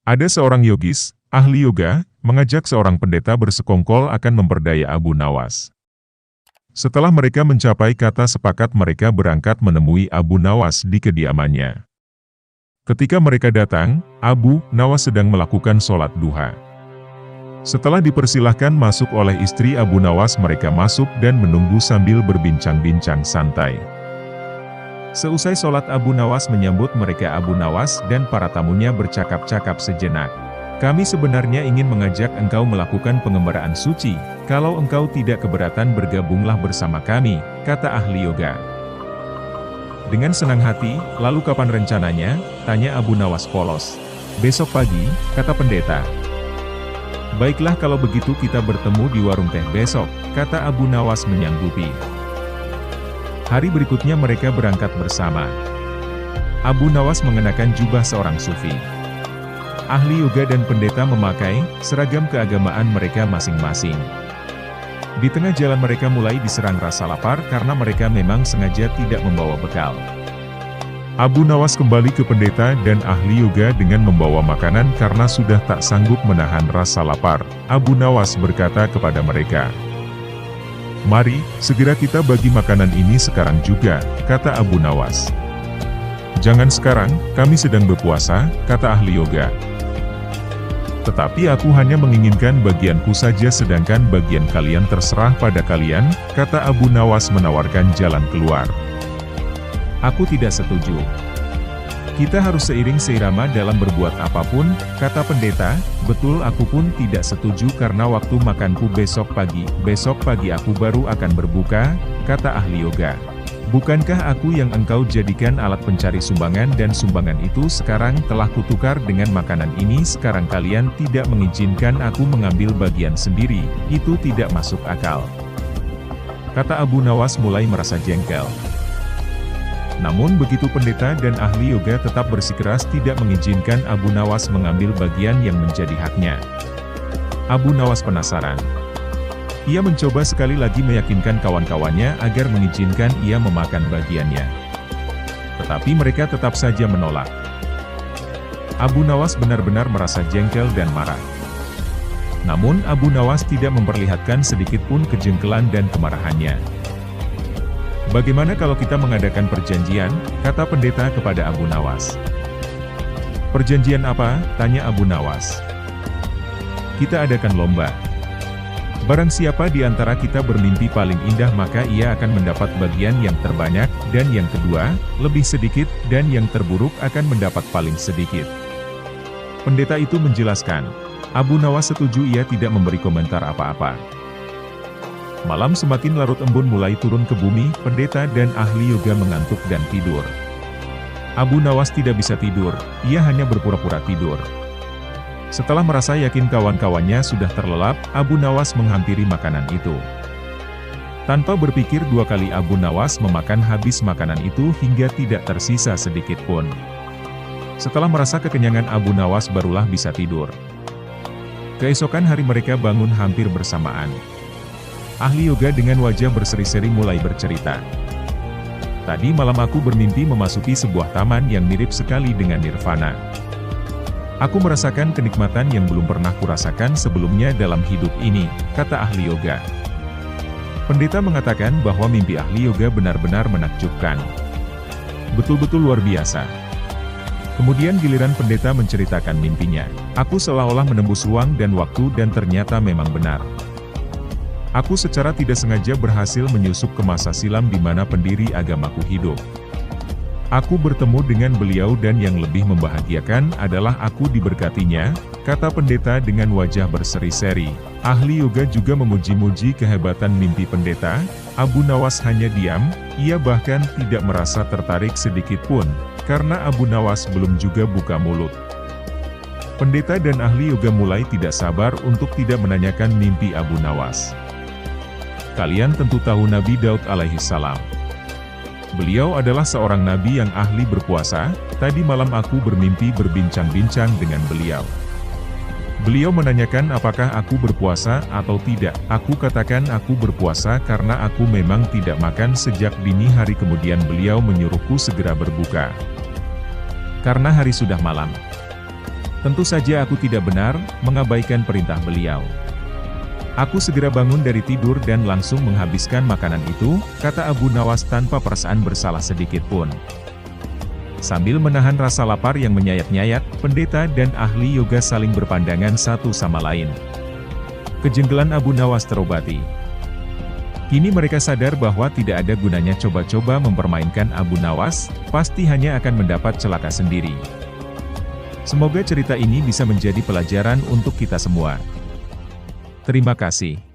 Ada seorang yogis, ahli yoga, mengajak seorang pendeta bersekongkol akan memperdaya Abu Nawas. Setelah mereka mencapai kata sepakat, mereka berangkat menemui Abu Nawas di kediamannya. Ketika mereka datang, Abu Nawas sedang melakukan sholat duha. Setelah dipersilahkan masuk oleh istri Abu Nawas, mereka masuk dan menunggu sambil berbincang-bincang santai. Seusai sholat, Abu Nawas menyambut mereka. Abu Nawas dan para tamunya bercakap-cakap sejenak. "Kami sebenarnya ingin mengajak engkau melakukan pengembaraan suci. Kalau engkau tidak keberatan, bergabunglah bersama kami," kata ahli yoga. Dengan senang hati, "Lalu kapan rencananya?" tanya Abu Nawas polos. "Besok pagi," kata pendeta. "Baiklah, kalau begitu kita bertemu di warung teh besok," kata Abu Nawas menyanggupi. Hari berikutnya mereka berangkat bersama. Abu Nawas mengenakan jubah seorang sufi. Ahli yoga dan pendeta memakai seragam keagamaan mereka masing-masing. Di tengah jalan mereka mulai diserang rasa lapar karena mereka memang sengaja tidak membawa bekal. Abu Nawas kembali ke pendeta dan ahli yoga dengan membawa makanan karena sudah tak sanggup menahan rasa lapar. Abu Nawas berkata kepada mereka, "Mari, segera kita bagi makanan ini sekarang juga," kata Abu Nawas. "Jangan sekarang, kami sedang berpuasa," kata ahli yoga. "Tetapi aku hanya menginginkan bagianku saja, sedangkan bagian kalian terserah pada kalian," kata Abu Nawas menawarkan jalan keluar. "Aku tidak setuju. Kita harus seiring seirama dalam berbuat apapun," kata pendeta. "Betul, aku pun tidak setuju karena waktu makanku besok pagi. Besok pagi aku baru akan berbuka," kata ahli yoga. "Bukankah aku yang engkau jadikan alat pencari sumbangan, dan sumbangan itu sekarang telah kutukar dengan makanan ini? Sekarang kalian tidak mengizinkan aku mengambil bagian sendiri, itu tidak masuk akal," kata Abu Nawas mulai merasa jengkel. Namun begitu pendeta dan ahli yoga tetap bersikeras tidak mengizinkan Abu Nawas mengambil bagian yang menjadi haknya. Abu Nawas penasaran. Ia mencoba sekali lagi meyakinkan kawan-kawannya agar mengizinkan ia memakan bagiannya. Tetapi mereka tetap saja menolak. Abu Nawas benar-benar merasa jengkel dan marah. Namun Abu Nawas tidak memperlihatkan sedikit pun kejengkelan dan kemarahannya. "Bagaimana kalau kita mengadakan perjanjian?" kata pendeta kepada Abu Nawas. "Perjanjian apa?" tanya Abu Nawas. "Kita adakan lomba. Barang siapa di antara kita bermimpi paling indah, maka ia akan mendapat bagian yang terbanyak, dan yang kedua, lebih sedikit, dan yang terburuk akan mendapat paling sedikit." Pendeta itu menjelaskan. Abu Nawas setuju, ia tidak memberi komentar apa-apa. Malam semakin larut, embun mulai turun ke bumi, pendeta dan ahli yoga mengantuk dan tidur. Abu Nawas tidak bisa tidur, ia hanya berpura-pura tidur. Setelah merasa yakin kawan-kawannya sudah terlelap, Abu Nawas menghampiri makanan itu. Tanpa berpikir dua kali, Abu Nawas memakan habis makanan itu hingga tidak tersisa sedikit pun. Setelah merasa kekenyangan, Abu Nawas barulah bisa tidur. Keesokan hari mereka bangun hampir bersamaan. Ahli yoga dengan wajah berseri-seri mulai bercerita. "Tadi malam aku bermimpi memasuki sebuah taman yang mirip sekali dengan nirvana. Aku merasakan kenikmatan yang belum pernah kurasakan sebelumnya dalam hidup ini," kata ahli yoga. Pendeta mengatakan bahwa mimpi ahli yoga benar-benar menakjubkan. Betul-betul luar biasa. Kemudian giliran pendeta menceritakan mimpinya. "Aku seolah-olah menembus ruang dan waktu, dan ternyata memang benar. Aku secara tidak sengaja berhasil menyusup ke masa silam di mana pendiri agamaku hidup. Aku bertemu dengan beliau, dan yang lebih membahagiakan adalah aku diberkatinya," kata pendeta dengan wajah berseri-seri. Ahli yoga juga memuji-muji kehebatan mimpi pendeta. Abu Nawas hanya diam, ia bahkan tidak merasa tertarik sedikit pun, karena Abu Nawas belum juga buka mulut. Pendeta dan ahli yoga mulai tidak sabar untuk tidak menanyakan mimpi Abu Nawas. "Kalian tentu tahu Nabi Daud alaihi salam. Beliau adalah seorang nabi yang ahli berpuasa. Tadi malam aku bermimpi berbincang-bincang dengan beliau. Beliau menanyakan apakah aku berpuasa atau tidak. Aku katakan aku berpuasa karena aku memang tidak makan sejak dini hari. Kemudian beliau menyuruhku segera berbuka, karena hari sudah malam. Tentu saja aku tidak benar, mengabaikan perintah beliau. Aku segera bangun dari tidur dan langsung menghabiskan makanan itu, kata Abu Nawas tanpa perasaan bersalah sedikit pun. Sambil menahan rasa lapar yang menyayat-nyayat, pendeta dan ahli yoga saling berpandangan satu sama lain. Kejengkelan Abu Nawas terobati. Kini mereka sadar bahwa tidak ada gunanya coba-coba mempermainkan Abu Nawas, pasti hanya akan mendapat celaka sendiri. Semoga cerita ini bisa menjadi pelajaran untuk kita semua. Terima kasih.